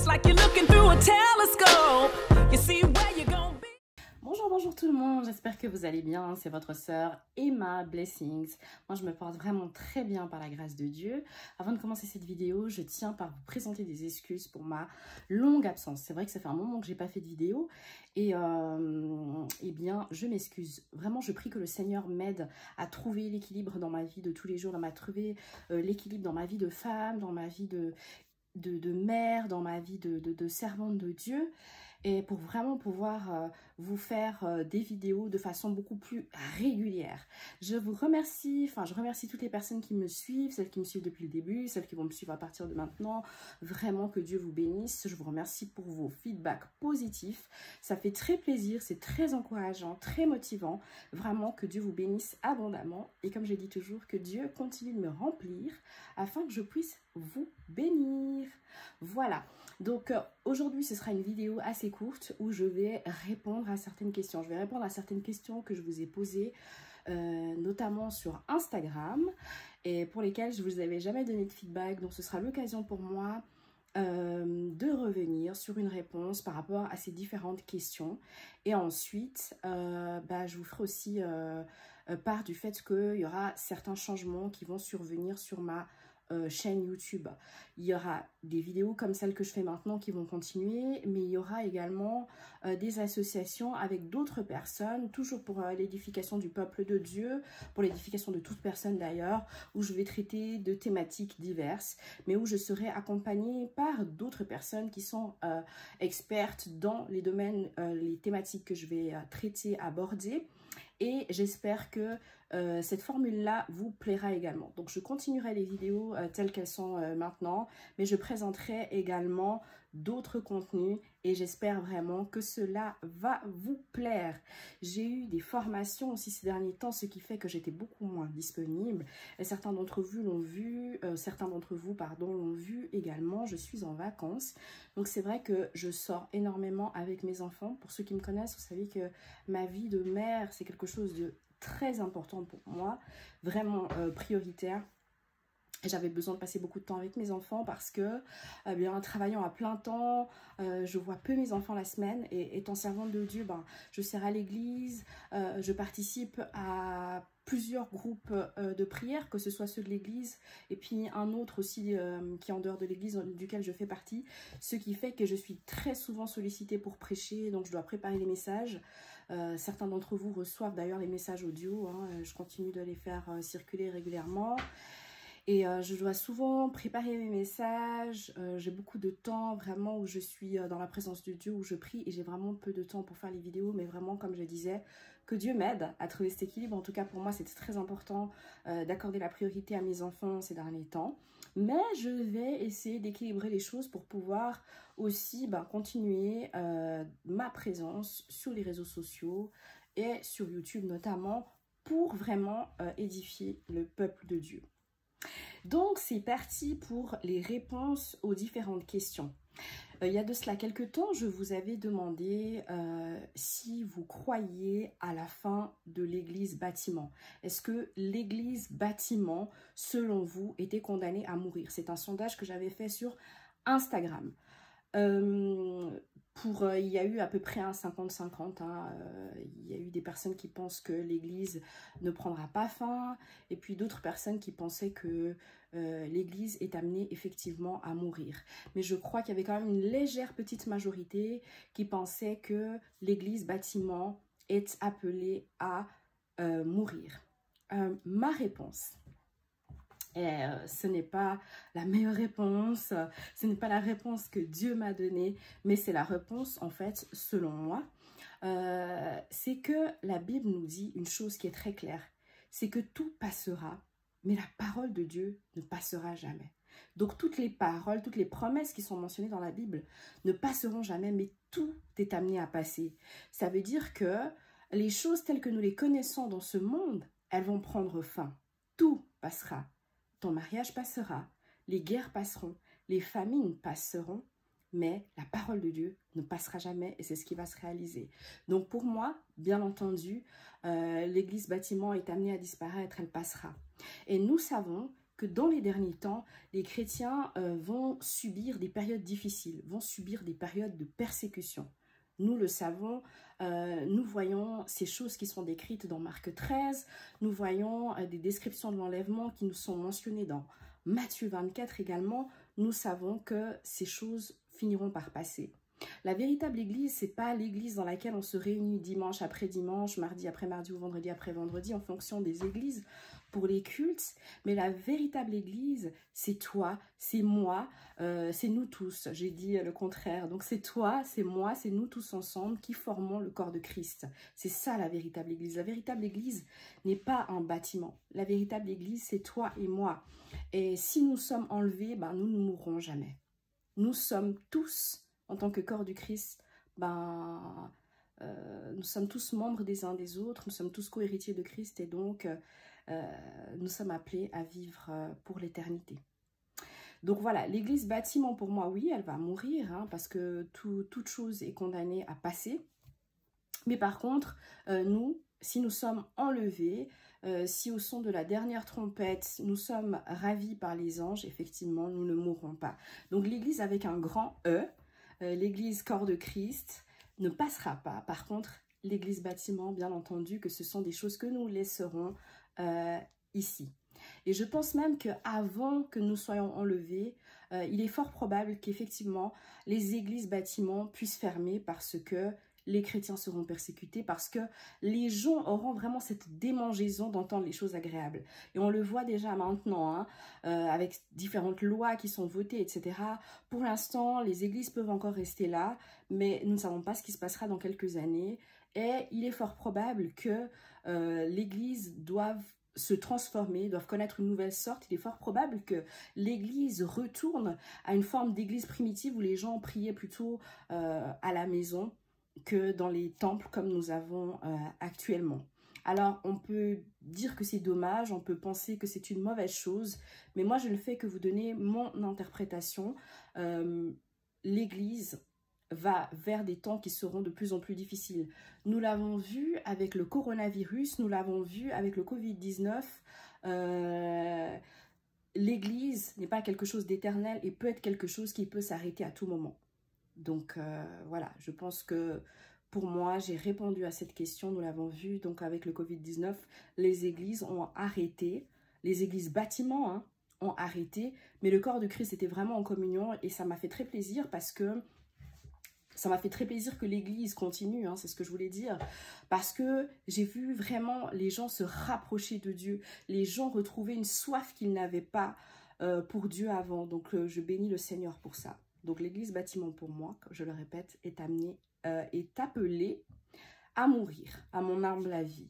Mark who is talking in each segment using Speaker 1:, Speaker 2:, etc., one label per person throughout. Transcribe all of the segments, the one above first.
Speaker 1: It's like you're looking through a telescope. You see where you're gonna be.
Speaker 2: Bonjour tout le monde, j'espère que vous allez bien, c'est votre sœur Emma Blessings. Moi je me porte vraiment très bien par la grâce de Dieu. Avant de commencer cette vidéo, je tiens par vous présenter des excuses pour ma longue absence. C'est vrai que ça fait un moment que j'ai pas fait de vidéo et eh bien je m'excuse. Vraiment je prie que le Seigneur m'aide à trouver l'équilibre dans ma vie de tous les jours, à trouver l'équilibre dans ma vie de femme, dans ma vie de mère, dans ma vie de servante de Dieu. Et pour vraiment pouvoir vous faire des vidéos de façon beaucoup plus régulière. Je vous remercie, je remercie toutes les personnes qui me suivent, celles qui me suivent depuis le début, celles qui vont me suivre à partir de maintenant. Vraiment que Dieu vous bénisse. Je vous remercie pour vos feedbacks positifs. Ça fait très plaisir, c'est très encourageant, très motivant. Vraiment que Dieu vous bénisse abondamment. Et comme je dis toujours, que Dieu continue de me remplir afin que je puisse vous bénir. Voilà. Donc aujourd'hui ce sera une vidéo assez courte où je vais répondre à certaines questions. Je vais répondre à certaines questions que je vous ai posées notamment sur Instagram et pour lesquelles je ne vous avais jamais donné de feedback. Donc ce sera l'occasion pour moi de revenir sur une réponse par rapport à ces différentes questions. Et ensuite je vous ferai aussi part du fait qu'il y aura certains changements qui vont survenir sur ma chaîne YouTube. Il y aura des vidéos comme celles que je fais maintenant qui vont continuer, mais il y aura également des associations avec d'autres personnes, toujours pour l'édification du peuple de Dieu, pour l'édification de toute personne d'ailleurs, où je vais traiter de thématiques diverses, mais où je serai accompagnée par d'autres personnes qui sont expertes dans les domaines, les thématiques que je vais traiter, aborder. Et j'espère que cette formule-là vous plaira également. Donc, je continuerai les vidéos telles qu'elles sont maintenant, mais je présenterai également d'autres contenus et j'espère vraiment que cela va vous plaire. J'ai eu des formations aussi ces derniers temps, ce qui fait que j'étais beaucoup moins disponible. Et certains d'entre vous l'ont vu, l'ont vu également. Je suis en vacances, donc c'est vrai que je sors énormément avec mes enfants. Pour ceux qui me connaissent, vous savez que ma vie de mère, c'est quelque chose de très important pour moi, vraiment prioritaire. J'avais besoin de passer beaucoup de temps avec mes enfants parce que, travaillant à plein temps, je vois peu mes enfants la semaine. Et étant servante de Dieu, je sers à l'église, je participe à plusieurs groupes de prière, que ce soit ceux de l'église et puis un autre aussi qui est en dehors de l'église duquel je fais partie. Ce qui fait que je suis très souvent sollicitée pour prêcher, donc je dois préparer les messages. Certains d'entre vous reçoivent d'ailleurs les messages audio, je continue de les faire circuler régulièrement. Et je dois souvent préparer mes messages, j'ai beaucoup de temps vraiment où je suis dans la présence de Dieu, où je prie et j'ai vraiment peu de temps pour faire les vidéos, mais vraiment comme je disais, que Dieu m'aide à trouver cet équilibre. En tout cas pour moi c'était très important d'accorder la priorité à mes enfants ces derniers temps, mais je vais essayer d'équilibrer les choses pour pouvoir aussi continuer ma présence sur les réseaux sociaux et sur YouTube notamment pour vraiment édifier le peuple de Dieu. Donc, c'est parti pour les réponses aux différentes questions. Il y a de cela quelques temps, je vous avais demandé si vous croyez à la fin de l'église bâtiment. Est-ce que l'église bâtiment, selon vous, était condamnée à mourir? C'est un sondage que j'avais fait sur Instagram. Il y a eu à peu près un 50-50, il y a eu des personnes qui pensent que l'église ne prendra pas fin et puis d'autres personnes qui pensaient que l'église est amenée effectivement à mourir. Mais je crois qu'il y avait quand même une légère petite majorité qui pensait que l'église bâtiment est appelée à mourir. Ma réponse. Et ce n'est pas la meilleure réponse, ce n'est pas la réponse que Dieu m'a donnée, mais c'est la réponse en fait selon moi. C'est que la Bible nous dit une chose qui est très claire, c'est que tout passera, mais la parole de Dieu ne passera jamais. Donc toutes les paroles, toutes les promesses qui sont mentionnées dans la Bible ne passeront jamais, mais tout est amené à passer. Ça veut dire que les choses telles que nous les connaissons dans ce monde, elles vont prendre fin. Tout passera. Ton mariage passera, les guerres passeront, les famines passeront, mais la parole de Dieu ne passera jamais et c'est ce qui va se réaliser. Donc pour moi, bien entendu, l'église bâtiment est amenée à disparaître, elle passera. Et nous savons que dans les derniers temps, les chrétiens vont subir des périodes difficiles, vont subir des périodes de persécution. Nous le savons, nous voyons ces choses qui sont décrites dans Marc 13, nous voyons des descriptions de l'enlèvement qui nous sont mentionnées dans Matthieu 24 également. Nous savons que ces choses finiront par passer. La véritable église, c'est pas l'église dans laquelle on se réunit dimanche après dimanche, mardi après mardi ou vendredi après vendredi en fonction des églises pour les cultes, mais la véritable église, c'est toi, c'est moi, c'est nous tous. J'ai dit le contraire. Donc c'est toi, c'est moi, c'est nous tous ensemble qui formons le corps de Christ. C'est ça la véritable église. La véritable église n'est pas un bâtiment. La véritable église, c'est toi et moi. Et si nous sommes enlevés, ben, nous ne mourrons jamais. Nous sommes tous, en tant que corps du Christ, nous sommes tous membres des uns des autres, nous sommes tous co-héritiers de Christ et donc nous sommes appelés à vivre pour l'éternité. Donc voilà, l'église bâtiment pour moi, oui, elle va mourir hein, parce que toute chose est condamnée à passer. Mais par contre, nous, si nous sommes enlevés, si au son de la dernière trompette, nous sommes ravis par les anges, effectivement, nous ne mourrons pas. Donc l'église avec un grand E, l'église corps de Christ, ne passera pas. Par contre, l'église bâtiment, bien entendu, que ce sont des choses que nous laisserons ici. Et je pense même qu'avant que nous soyons enlevés, il est fort probable qu'effectivement, les églises bâtiments puissent fermer parce que les chrétiens seront persécutés, parce que les gens auront vraiment cette démangeaison d'entendre les choses agréables. Et on le voit déjà maintenant, hein, avec différentes lois qui sont votées, etc. Pour l'instant, les églises peuvent encore rester là, mais nous ne savons pas ce qui se passera dans quelques années. Et il est fort probable que l'église doive se transformer, doivent connaître une nouvelle sorte. Il est fort probable que l'église retourne à une forme d'église primitive où les gens priaient plutôt à la maison que dans les temples comme nous avons actuellement. Alors, on peut dire que c'est dommage, on peut penser que c'est une mauvaise chose, mais moi, je ne fais que vous donner mon interprétation. L'Église va vers des temps qui seront de plus en plus difficiles. Nous l'avons vu avec le coronavirus, nous l'avons vu avec le Covid-19. L'Église n'est pas quelque chose d'éternel et peut être quelque chose qui peut s'arrêter à tout moment. Donc voilà, je pense que pour moi, j'ai répondu à cette question, nous l'avons vu. Donc avec le Covid-19, les églises ont arrêté, les églises bâtiments hein, ont arrêté, mais le corps de Christ était vraiment en communion et ça m'a fait très plaisir parce que ça m'a fait très plaisir que l'église continue, hein, c'est ce que je voulais dire, parce que j'ai vu vraiment les gens se rapprocher de Dieu, les gens retrouver une soif qu'ils n'avaient pas pour Dieu avant. Donc je bénis le Seigneur pour ça. Donc l'église bâtiment pour moi, je le répète, est appelée à mourir, à mon humble avis.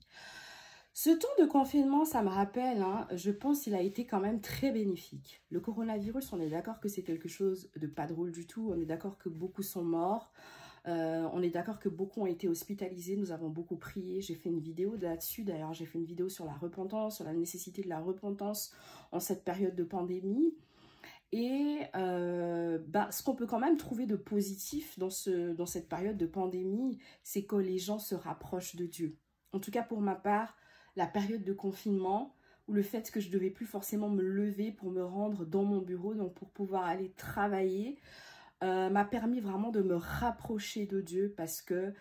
Speaker 2: Ce temps de confinement, ça me rappelle, hein, je pense qu'il a été quand même très bénéfique. Le coronavirus, on est d'accord que c'est quelque chose de pas drôle du tout, on est d'accord que beaucoup sont morts, on est d'accord que beaucoup ont été hospitalisés, nous avons beaucoup prié, j'ai fait une vidéo là-dessus, d'ailleurs j'ai fait une vidéo sur la repentance, sur la nécessité de la repentance en cette période de pandémie. Et ce qu'on peut quand même trouver de positif dans cette période de pandémie, c'est que les gens se rapprochent de Dieu. En tout cas pour ma part, la période de confinement, ou le fait que je ne devais plus forcément me lever pour me rendre dans mon bureau, donc pour pouvoir aller travailler, m'a permis vraiment de me rapprocher de Dieu parce que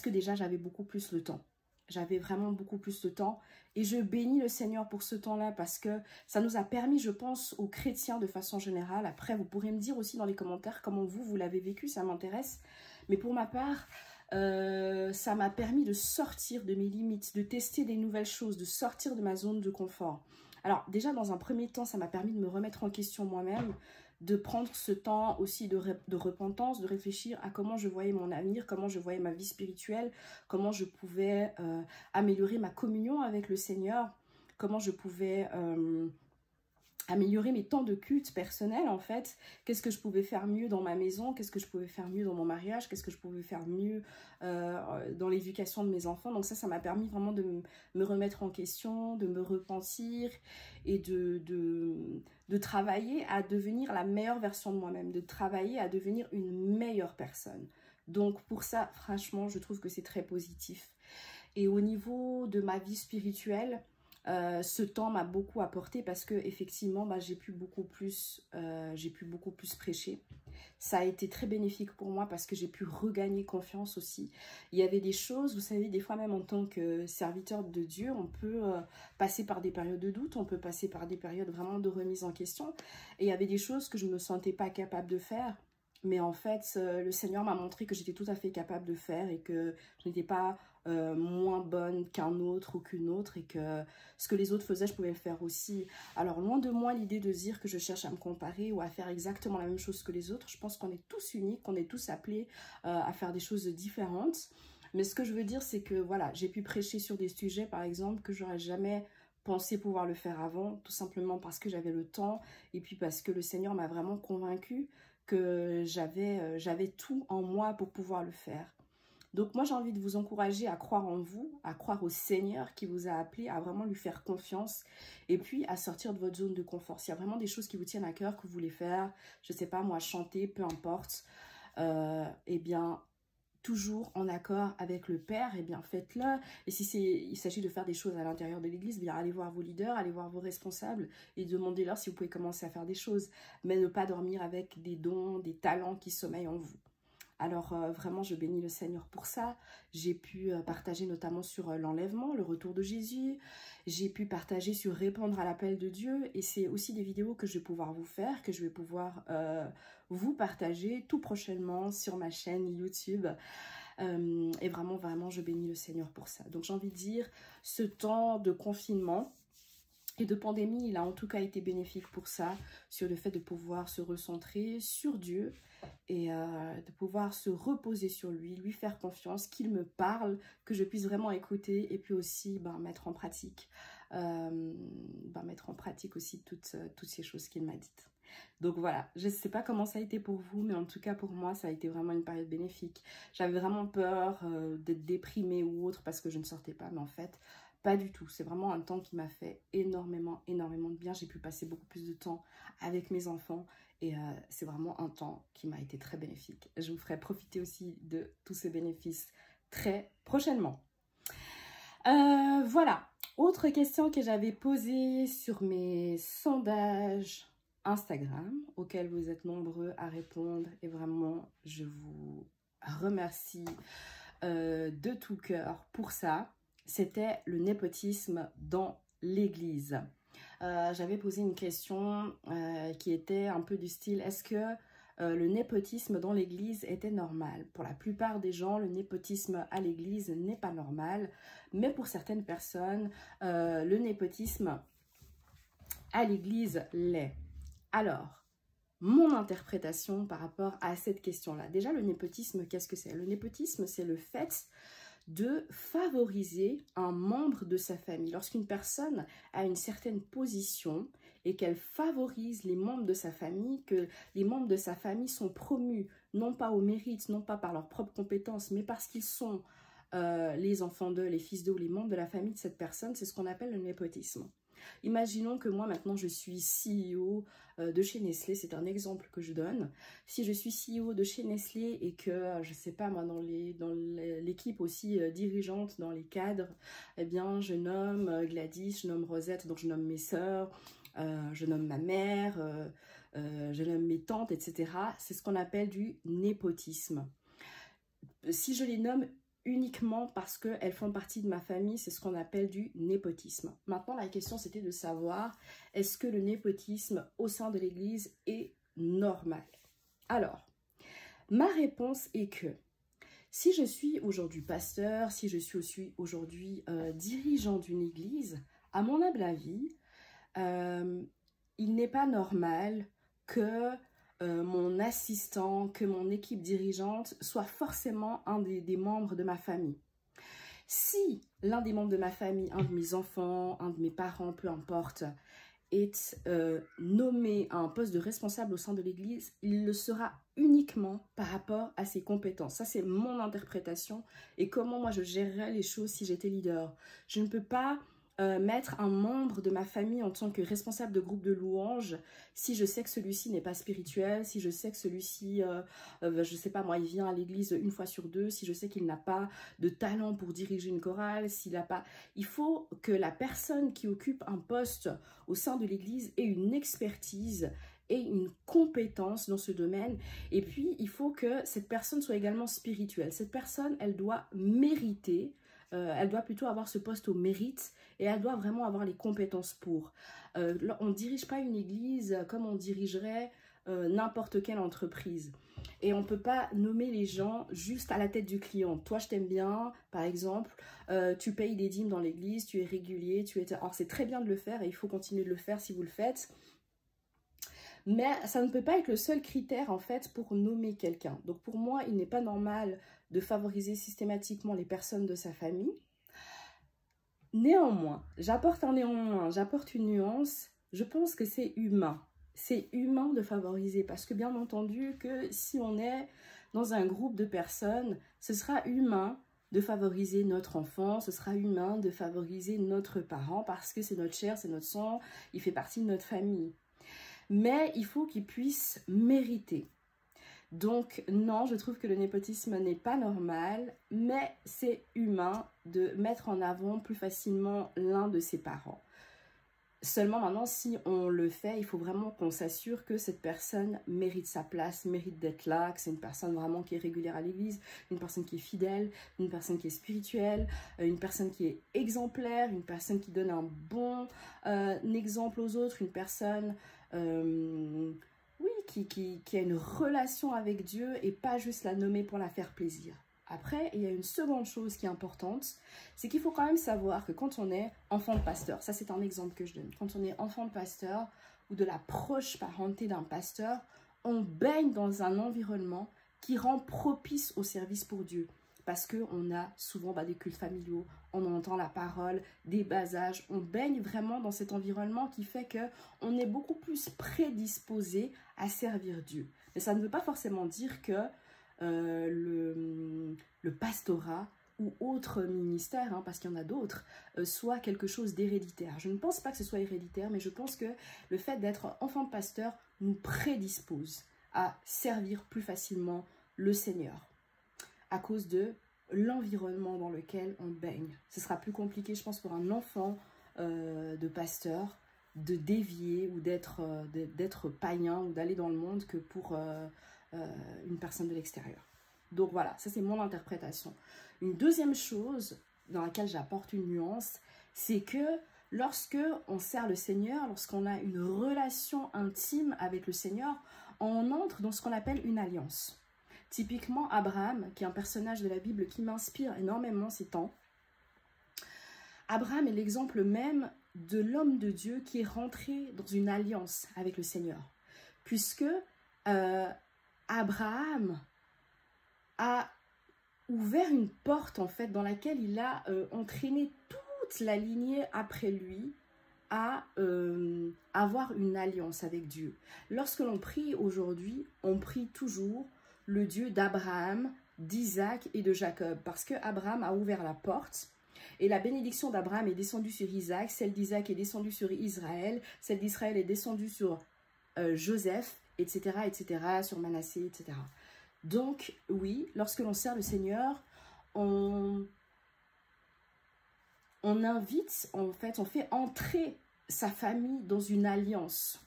Speaker 2: déjà j'avais beaucoup plus le temps. J'avais vraiment beaucoup plus de temps et je bénis le Seigneur pour ce temps-là parce que ça nous a permis, je pense, aux chrétiens de façon générale. Après, vous pourrez me dire aussi dans les commentaires comment vous l'avez vécu, ça m'intéresse. Mais pour ma part, ça m'a permis de sortir de mes limites, de tester des nouvelles choses, de sortir de ma zone de confort. Alors déjà, dans un premier temps, ça m'a permis de me remettre en question moi-même, de prendre ce temps aussi de repentance, de réfléchir à comment je voyais mon avenir, comment je voyais ma vie spirituelle, comment je pouvais améliorer ma communion avec le Seigneur, comment je pouvais améliorer mes temps de culte personnel en fait, qu'est-ce que je pouvais faire mieux dans ma maison, qu'est-ce que je pouvais faire mieux dans mon mariage, qu'est-ce que je pouvais faire mieux dans l'éducation de mes enfants. Donc ça m'a permis vraiment de me remettre en question, de me repentir et de travailler à devenir la meilleure version de moi-même, de travailler à devenir une meilleure personne. Donc pour ça, franchement, je trouve que c'est très positif. Et au niveau de ma vie spirituelle, Ce temps m'a beaucoup apporté parce que effectivement, bah, j'ai pu beaucoup plus prêcher. Ça a été très bénéfique pour moi parce que j'ai pu regagner confiance aussi. Il y avait des choses, vous savez, des fois même en tant que serviteur de Dieu, on peut passer par des périodes de doute, on peut passer par des périodes vraiment de remise en question. Et il y avait des choses que je ne me sentais pas capable de faire. Mais en fait, le Seigneur m'a montré que j'étais tout à fait capable de faire et que je n'étais pas moins bonne qu'un autre ou qu'une autre et que ce que les autres faisaient, je pouvais le faire aussi. Alors, loin de moi l'idée de dire que je cherche à me comparer ou à faire exactement la même chose que les autres. Je pense qu'on est tous uniques, qu'on est tous appelés à faire des choses différentes. Mais ce que je veux dire, c'est que voilà, j'ai pu prêcher sur des sujets, par exemple, que j'aurais jamais pensé pouvoir le faire avant, tout simplement parce que j'avais le temps et puis parce que le Seigneur m'a vraiment convaincue que j'avais tout en moi pour pouvoir le faire. Donc moi j'ai envie de vous encourager à croire en vous, à croire au Seigneur qui vous a appelé, à vraiment lui faire confiance et puis à sortir de votre zone de confort. S'il y a vraiment des choses qui vous tiennent à cœur, que vous voulez faire, je sais pas moi, chanter, peu importe, eh bien toujours en accord avec le Père, eh bien faites-le. Et si il s'agit de faire des choses à l'intérieur de l'Église, bien allez voir vos leaders, allez voir vos responsables et demandez-leur si vous pouvez commencer à faire des choses, mais ne pas dormir avec des dons, des talents qui sommeillent en vous. Alors vraiment, je bénis le Seigneur pour ça. J'ai pu partager notamment sur l'enlèvement, le retour de Jésus. J'ai pu partager sur répondre à l'appel de Dieu. Et c'est aussi des vidéos que je vais pouvoir vous faire, que je vais pouvoir vous partager tout prochainement sur ma chaîne YouTube. Et vraiment, vraiment, je bénis le Seigneur pour ça. Donc j'ai envie de dire, ce temps de confinement et de pandémie, il a en tout cas été bénéfique pour ça, sur le fait de pouvoir se recentrer sur Dieu et de pouvoir se reposer sur lui faire confiance, qu'il me parle, que je puisse vraiment écouter et puis aussi mettre en pratique aussi toutes ces choses qu'il m'a dites. Donc voilà, je ne sais pas comment ça a été pour vous, mais en tout cas pour moi, ça a été vraiment une période bénéfique. J'avais vraiment peur d'être déprimée ou autre parce que je ne sortais pas, mais en fait, pas du tout. C'est vraiment un temps qui m'a fait énormément de bien. J'ai pu passer beaucoup plus de temps avec mes enfants et c'est vraiment un temps qui m'a été très bénéfique. Je vous ferai profiter aussi de tous ces bénéfices très prochainement. Voilà, autre question que j'avais posée sur mes sondages Instagram, auxquels vous êtes nombreux à répondre et vraiment, je vous remercie de tout cœur pour ça. C'était le népotisme dans l'église. J'avais posé une question qui était un peu du style, est-ce que le népotisme dans l'église était normal? Pour la plupart des gens, le népotisme à l'église n'est pas normal, mais pour certaines personnes, le népotisme à l'église l'est. Alors, mon interprétation par rapport à cette question-là. Déjà, le népotisme, qu'est-ce que c'est? Le népotisme, c'est le fait de favoriser un membre de sa famille. Lorsqu'une personne a une certaine position et qu'elle favorise les membres de sa famille, que les membres de sa famille sont promus, non pas au mérite, non pas par leurs propres compétences, mais parce qu'ils sont les enfants d'eux, les fils d'eux ou les membres de la famille de cette personne, c'est ce qu'on appelle le népotisme. Imaginons que moi maintenant je suis CEO de chez Nestlé, c'est un exemple que je donne. Si je suis CEO de chez Nestlé et que, je sais pas moi, dans l'équipe aussi dirigeante, dans les cadres, eh bien je nomme Gladys, je nomme Rosette, donc je nomme mes sœurs, je nomme ma mère, je nomme mes tantes, etc. C'est ce qu'on appelle du népotisme. Si je les nomme uniquement parce qu'elles font partie de ma famille, c'est ce qu'on appelle du népotisme. Maintenant, la question, c'était de savoir, est-ce que le népotisme au sein de l'Église est normal? Alors, ma réponse est que si je suis aujourd'hui pasteur, si je suis aussi aujourd'hui dirigeant d'une Église, à mon humble avis, il n'est pas normal que mon assistant, que mon équipe dirigeante soit forcément un des membres de ma famille. Si l'un des membres de ma famille, un de mes enfants, un de mes parents, peu importe, est nommé à un poste de responsable au sein de l'Église, il le sera uniquement par rapport à ses compétences. Ça, c'est mon interprétation et comment moi je gérerais les choses si j'étais leader. Je ne peux pas mettre un membre de ma famille en tant que responsable de groupe de louanges si je sais que celui-ci n'est pas spirituel, si je sais que celui-ci, je sais pas moi, il vient à l'église une fois sur deux, si je sais qu'il n'a pas de talent pour diriger une chorale, s'il n'a pas... Il faut que la personne qui occupe un poste au sein de l'église ait une expertise et une compétence dans ce domaine. Et puis, il faut que cette personne soit également spirituelle. Cette personne, elle doit mériter, elle doit plutôt avoir ce poste au mérite et elle doit vraiment avoir les compétences pour. On ne dirige pas une église comme on dirigerait n'importe quelle entreprise. Et on ne peut pas nommer les gens juste à la tête du client. Toi, je t'aime bien, par exemple, tu payes des dîmes dans l'église, tu es régulier, tu es... Alors, c'est très bien de le faire et il faut continuer de le faire si vous le faites. Mais ça ne peut pas être le seul critère, en fait, pour nommer quelqu'un. Donc, pour moi, il n'est pas normal de favoriser systématiquement les personnes de sa famille. Néanmoins, j'apporte une nuance. Je pense que c'est humain. C'est humain de favoriser parce que, bien entendu, que si on est dans un groupe de personnes, ce sera humain de favoriser notre enfant, ce sera humain de favoriser notre parent parce que c'est notre chair, c'est notre sang, il fait partie de notre famille. Mais il faut qu'il puisse mériter. Donc non, je trouve que le népotisme n'est pas normal, mais c'est humain de mettre en avant plus facilement l'un de ses parents. Seulement maintenant, si on le fait, il faut vraiment qu'on s'assure que cette personne mérite sa place, mérite d'être là, que c'est une personne vraiment qui est régulière à l'église, une personne qui est fidèle, une personne qui est spirituelle, une personne qui est exemplaire, une personne qui donne un bon exemple aux autres, une personne... oui, qui a une relation avec Dieu et pas juste la nommer pour la faire plaisir. Après, il y a une seconde chose qui est importante, c'est qu'il faut quand même savoir que quand on est enfant de pasteur, ça c'est un exemple que je donne, quand on est enfant de pasteur ou de la proche parenté d'un pasteur, on baigne dans un environnement qui rend propice au service pour Dieu. Parce qu'on a souvent des cultes familiaux, on entend la parole, des bas âges, on baigne vraiment dans cet environnement qui fait qu'on est beaucoup plus prédisposé à servir Dieu. Mais ça ne veut pas forcément dire que le pastorat ou autre ministère, hein, parce qu'il y en a d'autres, soit quelque chose d'héréditaire. Je ne pense pas que ce soit héréditaire, mais je pense que le fait d'être enfant de pasteur nous prédispose à servir plus facilement le Seigneur à cause de l'environnement dans lequel on baigne. Ce sera plus compliqué, je pense, pour un enfant de pasteur de dévier ou d'être païen ou d'aller dans le monde que pour une personne de l'extérieur. Donc voilà, ça c'est mon interprétation. Une deuxième chose dans laquelle j'apporte une nuance, c'est que lorsque on sert le Seigneur, lorsqu'on a une relation intime avec le Seigneur, on entre dans ce qu'on appelle une alliance. Typiquement, Abraham, qui est un personnage de la Bible qui m'inspire énormément ces temps. Abraham est l'exemple même de l'homme de Dieu qui est rentré dans une alliance avec le Seigneur. Puisque Abraham a ouvert une porte, en fait, dans laquelle il a entraîné toute la lignée après lui à avoir une alliance avec Dieu. Lorsque l'on prie aujourd'hui, on prie toujours le Dieu d'Abraham, d'Isaac et de Jacob, parce que Abraham a ouvert la porte et la bénédiction d'Abraham est descendue sur Isaac, celle d'Isaac est descendue sur Israël, celle d'Israël est descendue sur Joseph, etc., etc., sur Manassé, etc. Donc, oui, lorsque l'on sert le Seigneur, on invite, en fait, on fait entrer sa famille dans une alliance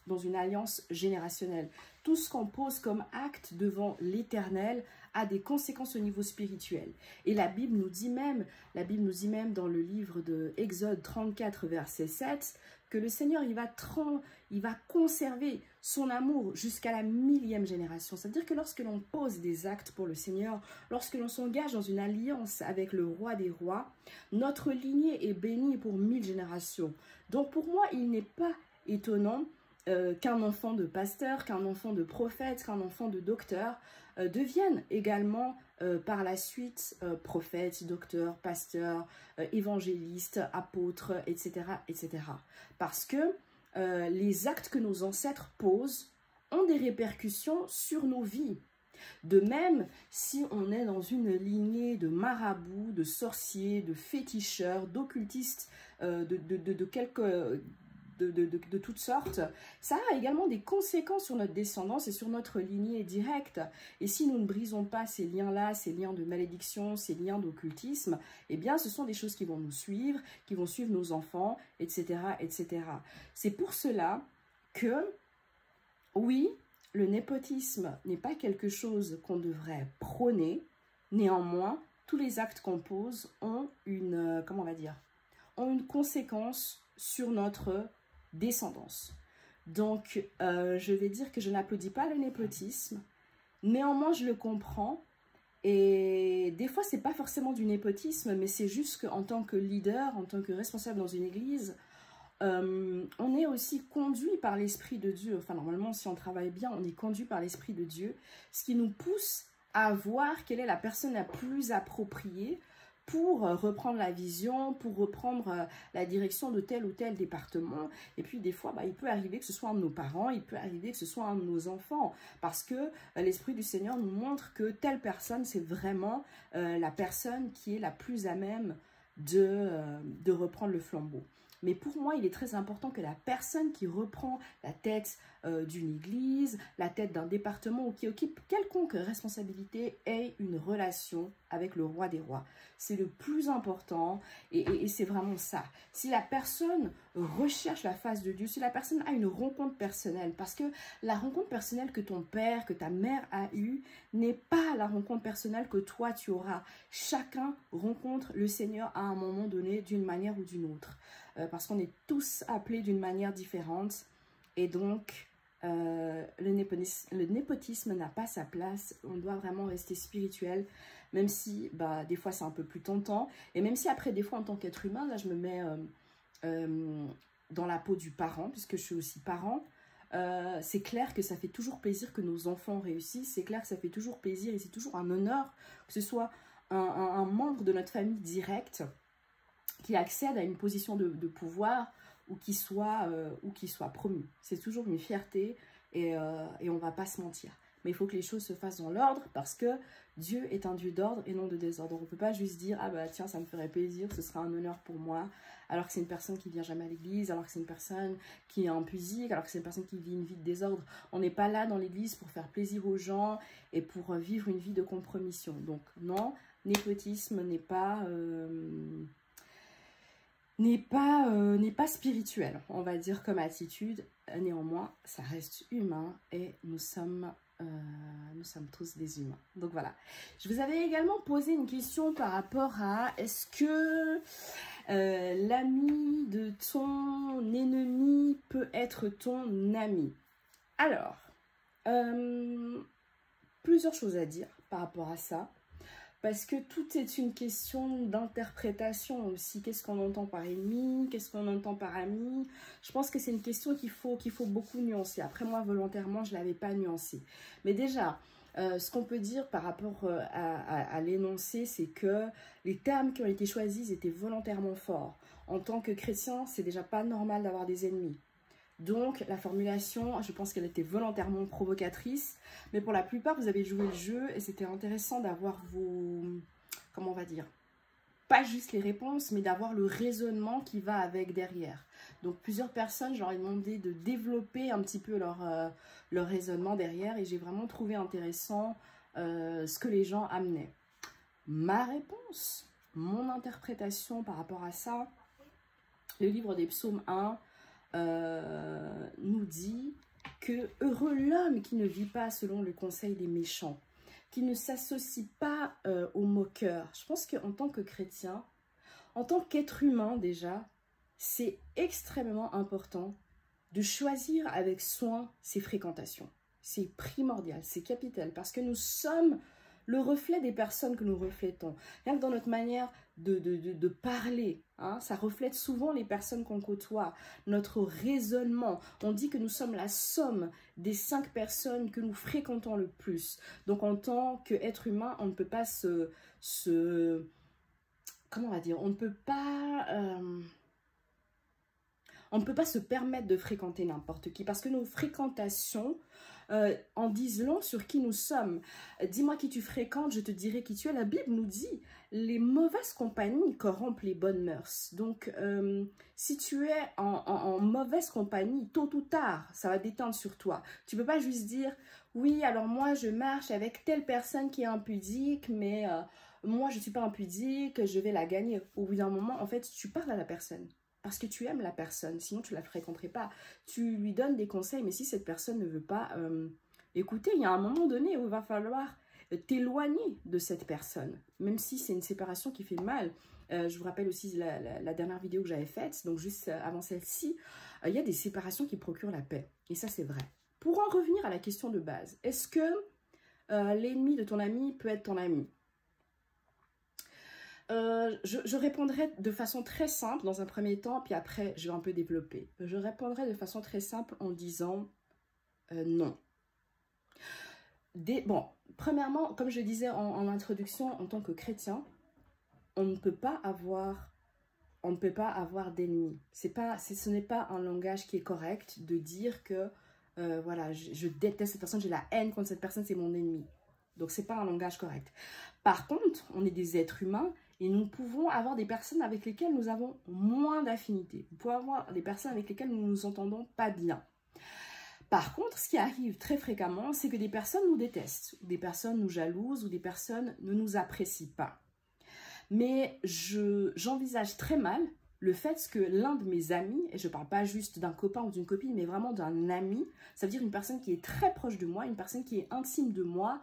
Speaker 2: générationnelle. Tout ce qu'on pose comme acte devant l'Éternel a des conséquences au niveau spirituel. Et la Bible nous dit même dans le livre de Exode 34, verset 7, que le Seigneur, il va conserver son amour jusqu'à la 1000e génération. C'est-à-dire que lorsque l'on pose des actes pour le Seigneur, lorsque l'on s'engage dans une alliance avec le roi des rois, notre lignée est bénie pour 1000 générations. Donc pour moi, il n'est pas étonnant qu'un enfant de pasteur, qu'un enfant de prophète, qu'un enfant de docteur devienne également par la suite prophète, docteur, pasteur, évangéliste, apôtre, etc., etc. Parce que les actes que nos ancêtres posent ont des répercussions sur nos vies. De même, si on est dans une lignée de marabouts, de sorciers, de féticheurs, d'occultistes, de toutes sortes, ça a également des conséquences sur notre descendance et sur notre lignée directe. Et si nous ne brisons pas ces liens-là, ces liens de malédiction, ces liens d'occultisme, eh bien ce sont des choses qui vont nous suivre, qui vont suivre nos enfants, etc., etc. C'est pour cela que, oui, le népotisme n'est pas quelque chose qu'on devrait prôner. Néanmoins, tous les actes qu'on pose ont une, comment on va dire, ont une conséquence sur notre descendance. Donc, je vais dire que je n'applaudis pas le népotisme. Néanmoins, je le comprends. Et des fois, c'est pas forcément du népotisme, mais c'est juste qu'en tant que leader, en tant que responsable dans une église, on est aussi conduit par l'Esprit de Dieu. Enfin, normalement, si on travaille bien, on est conduit par l'Esprit de Dieu, ce qui nous pousse à voir quelle est la personne la plus appropriée pour reprendre la vision, pour reprendre la direction de tel ou tel département. Et puis, des fois, il peut arriver que ce soit un de nos parents, il peut arriver que ce soit un de nos enfants, parce que l'Esprit du Seigneur nous montre que telle personne, c'est vraiment la personne qui est la plus à même de reprendre le flambeau. Mais pour moi, il est très important que la personne qui reprend la tête d'une église, la tête d'un département ou qui occupe quelconque responsabilité ait une relation avec le roi des rois. C'est le plus important et c'est vraiment ça. Si la personne recherche la face de Dieu, si la personne a une rencontre personnelle, parce que la rencontre personnelle que ton père, que ta mère a eue n'est pas la rencontre personnelle que toi tu auras. Chacun rencontre le Seigneur à un moment donné d'une manière ou d'une autre. Parce qu'on est tous appelés d'une manière différente et donc le népotisme n'a pas sa place. On doit vraiment rester spirituel, même si des fois c'est un peu plus tentant et même si après des fois en tant qu'être humain, là je me mets dans la peau du parent puisque je suis aussi parent. C'est clair que ça fait toujours plaisir que nos enfants réussissent, c'est clair que ça fait toujours plaisir et c'est toujours un honneur que ce soit un membre de notre famille directe qui accède à une position de pouvoir ou qui soit promu. C'est toujours une fierté et on ne va pas se mentir. Mais il faut que les choses se fassent dans l'ordre parce que Dieu est un Dieu d'ordre et non de désordre. On ne peut pas juste dire « Ah bah tiens, ça me ferait plaisir, ce sera un honneur pour moi », alors que c'est une personne qui ne vient jamais à l'église, alors que c'est une personne qui est impudique, alors que c'est une personne qui vit une vie de désordre. On n'est pas là dans l'église pour faire plaisir aux gens et pour vivre une vie de compromission. Donc non, népotisme n'est pas spirituel, on va dire, comme attitude. Néanmoins, ça reste humain et nous sommes tous des humains. Donc voilà. Je vous avais également posé une question par rapport à est-ce que l'ami de ton ennemi peut être ton ami? Alors, plusieurs choses à dire par rapport à ça. Parce que tout est une question d'interprétation aussi. Qu'est-ce qu'on entend par ennemi? Qu'est-ce qu'on entend par ami? Je pense que c'est une question qu'il faut beaucoup nuancer. Après, moi, volontairement, je ne l'avais pas nuancée. Mais déjà, ce qu'on peut dire par rapport à l'énoncé, c'est que les termes qui ont été choisis étaient volontairement forts. En tant que chrétien, c'est déjà pas normal d'avoir des ennemis. Donc, la formulation, je pense qu'elle était volontairement provocatrice. Mais pour la plupart, vous avez joué le jeu et c'était intéressant d'avoir vos... Comment on va dire? Pas juste les réponses, mais d'avoir le raisonnement qui va avec derrière. Donc, plusieurs personnes, je leur ai demandé de développer un petit peu leur raisonnement derrière. Et j'ai vraiment trouvé intéressant ce que les gens amenaient. Ma réponse, mon interprétation par rapport à ça, le livre des psaumes 1... nous dit que heureux l'homme qui ne vit pas selon le conseil des méchants, qui ne s'associe pas aux moqueurs. Je pense qu'en tant que chrétien, en tant qu'être humain déjà, c'est extrêmement important de choisir avec soin ses fréquentations. C'est primordial, c'est capital, parce que nous sommes le reflet des personnes que nous reflétons. Rien que dans notre manière de parler, hein, ça reflète souvent les personnes qu'on côtoie, notre raisonnement. On dit que nous sommes la somme des 5 personnes que nous fréquentons le plus. Donc en tant qu'être humain, on ne peut pas comment on va dire, on ne peut pas se permettre de fréquenter n'importe qui parce que nos fréquentations en disent long sur qui nous sommes. Dis-moi qui tu fréquentes, je te dirai qui tu es. La Bible nous dit, les mauvaises compagnies corrompent les bonnes mœurs. Donc, si tu es en mauvaise compagnie, tôt ou tard, ça va déteindre sur toi. Tu ne peux pas juste dire, oui, alors moi, je marche avec telle personne qui est impudique, mais moi, je ne suis pas impudique, je vais la gagner. Au bout d'un moment, en fait, tu parles à la personne. Parce que tu aimes la personne, sinon tu ne la fréquenterais pas. Tu lui donnes des conseils, mais si cette personne ne veut pas écouter, il y a un moment donné où il va falloir t'éloigner de cette personne. Même si c'est une séparation qui fait mal. Je vous rappelle aussi la dernière vidéo que j'avais faite, donc juste avant celle-ci, il y a des séparations qui procurent la paix. Et ça, c'est vrai. Pour en revenir à la question de base, est-ce que l'ennemi de ton ami peut être ton ami ? Je répondrai de façon très simple dans un premier temps, puis après je vais un peu développer. Je répondrai de façon très simple en disant non. Bon, premièrement, comme je disais en introduction, en tant que chrétien, on ne peut pas avoir d'ennemis. Ce n'est pas un langage qui est correct de dire que voilà, je déteste cette personne, j'ai la haine contre cette personne, c'est mon ennemi. Donc, ce n'est pas un langage correct. Par contre, on est des êtres humains et nous pouvons avoir des personnes avec lesquelles nous avons moins d'affinité. Nous pouvons avoir des personnes avec lesquelles nous ne nous entendons pas bien. Par contre, ce qui arrive très fréquemment, c'est que des personnes nous détestent, des personnes nous jalousent ou des personnes ne nous apprécient pas. Mais j'envisage très mal le fait que l'un de mes amis, et je ne parle pas juste d'un copain ou d'une copine, mais vraiment d'un ami, ça veut dire une personne qui est très proche de moi, une personne qui est intime de moi,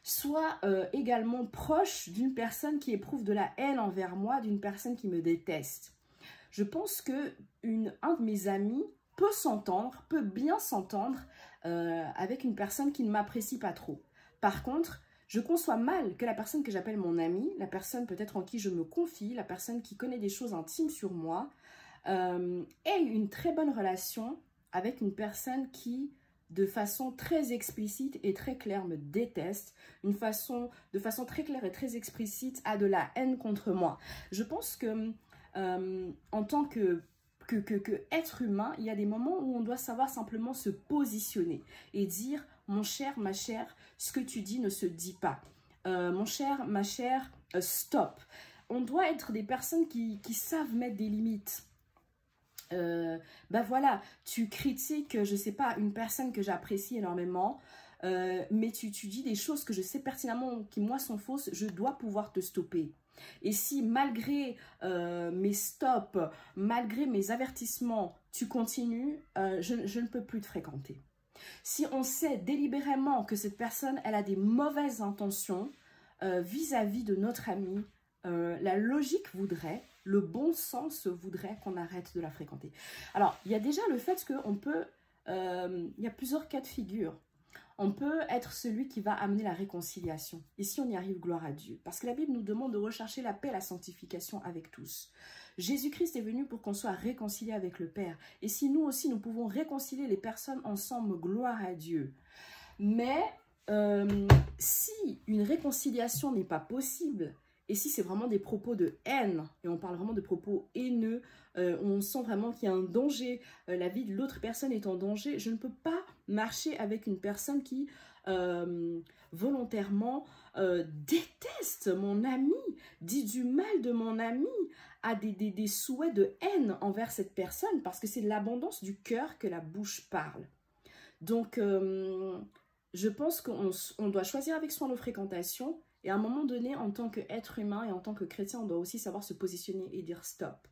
Speaker 2: soit également proche d'une personne qui éprouve de la haine envers moi, d'une personne qui me déteste. Je pense que un de mes amis peut s'entendre, peut bien s'entendre avec une personne qui ne m'apprécie pas trop. Par contre, je conçois mal que la personne que j'appelle mon ami, la personne peut-être en qui je me confie, la personne qui connaît des choses intimes sur moi, ait une très bonne relation avec une personne qui, de façon très explicite et très claire, me déteste, de façon très claire et très explicite, a de la haine contre moi. Je pense que en tant que être humain, il y a des moments où on doit savoir simplement se positionner et dire, mon cher, ma chère, ce que tu dis ne se dit pas. Mon cher, ma chère, stop. On doit être des personnes qui savent mettre des limites. Ben voilà, tu critiques, je sais pas, une personne que j'apprécie énormément, mais tu dis des choses que je sais pertinemment qui, moi, sont fausses, je dois pouvoir te stopper. Et si malgré mes stops, malgré mes avertissements, tu continues, je ne peux plus te fréquenter. Si on sait délibérément que cette personne, elle a des mauvaises intentions vis-à-vis de notre ami, la logique voudrait, le bon sens voudrait qu'on arrête de la fréquenter. Alors, il y a déjà le fait qu'on peut, il y a plusieurs cas de figure. On peut être celui qui va amener la réconciliation. Et si on y arrive, gloire à Dieu. Parce que la Bible nous demande de rechercher la paix et la sanctification avec tous. Jésus-Christ est venu pour qu'on soit réconcilié avec le Père. Et si nous aussi, nous pouvons réconcilier les personnes ensemble, gloire à Dieu. Mais si une réconciliation n'est pas possible, et si c'est vraiment des propos de haine, et on parle vraiment de propos haineux, on sent vraiment qu'il y a un danger, la vie de l'autre personne est en danger, je ne peux pas marcher avec une personne qui volontairement déteste mon ami, dit du mal de mon ami, a des souhaits de haine envers cette personne, parce que c'est de l'abondance du cœur que la bouche parle. Donc, je pense qu'on doit choisir avec soin nos fréquentations, et à un moment donné, en tant qu'être humain et en tant que chrétien, on doit aussi savoir se positionner et dire stop.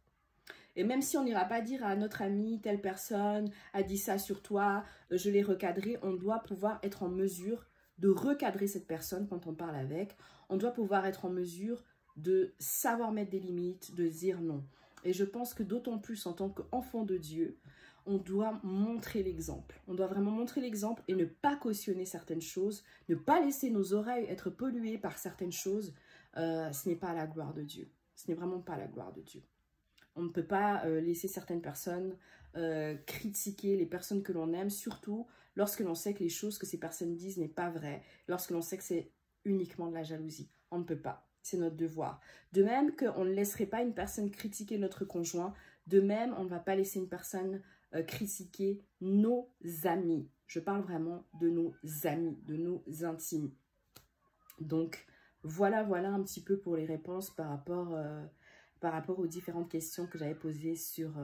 Speaker 2: Et même si on n'ira pas dire à notre ami, telle personne a dit ça sur toi, je l'ai recadré, on doit pouvoir être en mesure de recadrer cette personne quand on parle avec. On doit pouvoir être en mesure de savoir mettre des limites, de dire non. Et je pense que d'autant plus en tant qu'enfant de Dieu, on doit montrer l'exemple. On doit vraiment montrer l'exemple et ne pas cautionner certaines choses, ne pas laisser nos oreilles être polluées par certaines choses. Ce n'est pas à la gloire de Dieu. Ce n'est vraiment pas à la gloire de Dieu. On ne peut pas laisser certaines personnes critiquer les personnes que l'on aime, surtout lorsque l'on sait que les choses que ces personnes disent n'est pas vrai, lorsque l'on sait que c'est uniquement de la jalousie. On ne peut pas. C'est notre devoir. De même qu'on ne laisserait pas une personne critiquer notre conjoint, de même on ne va pas laisser une personne critiquer nos amis. Je parle vraiment de nos amis, de nos intimes. Donc, voilà un petit peu pour les réponses par rapport aux différentes questions que j'avais posées sur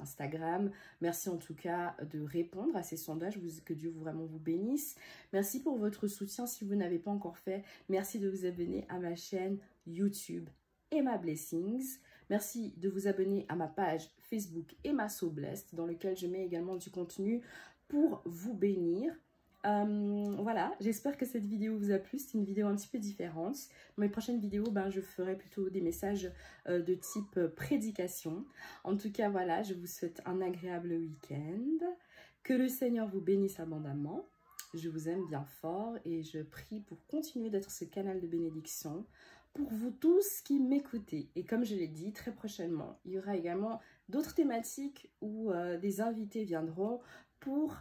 Speaker 2: Instagram. Merci en tout cas de répondre à ces sondages, que Dieu vraiment vous bénisse. Merci pour votre soutien si vous n'avez pas encore fait. Merci de vous abonner à ma chaîne YouTube Emma Blessings. Merci de vous abonner à ma page Facebook Emma So Blessed, dans lequel je mets également du contenu pour vous bénir. Voilà, j'espère que cette vidéo vous a plu. C'est une vidéo un petit peu différente. Dans mes prochaines vidéos, je ferai plutôt des messages de type prédication. En tout cas, voilà, je vous souhaite un agréable week-end. Que le Seigneur vous bénisse abondamment. Je vous aime bien fort et je prie pour continuer d'être ce canal de bénédiction pour vous tous qui m'écoutez. Et comme je l'ai dit, très prochainement, il y aura également d'autres thématiques où des invités viendront pour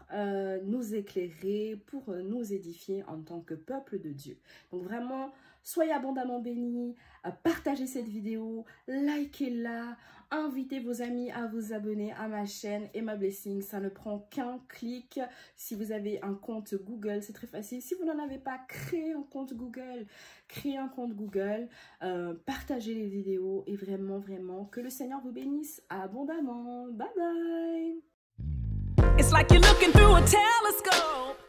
Speaker 2: nous éclairer, pour nous édifier en tant que peuple de Dieu. Donc vraiment, soyez abondamment bénis, partagez cette vidéo, likez-la, invitez vos amis à vous abonner à ma chaîne Emma Blessings. Ça ne prend qu'un clic. Si vous avez un compte Google, c'est très facile. Si vous n'en avez pas, créez un compte Google. Créez un compte Google, partagez les vidéos et vraiment, que le Seigneur vous bénisse abondamment. Bye bye!
Speaker 1: It's like you're looking through a telescope.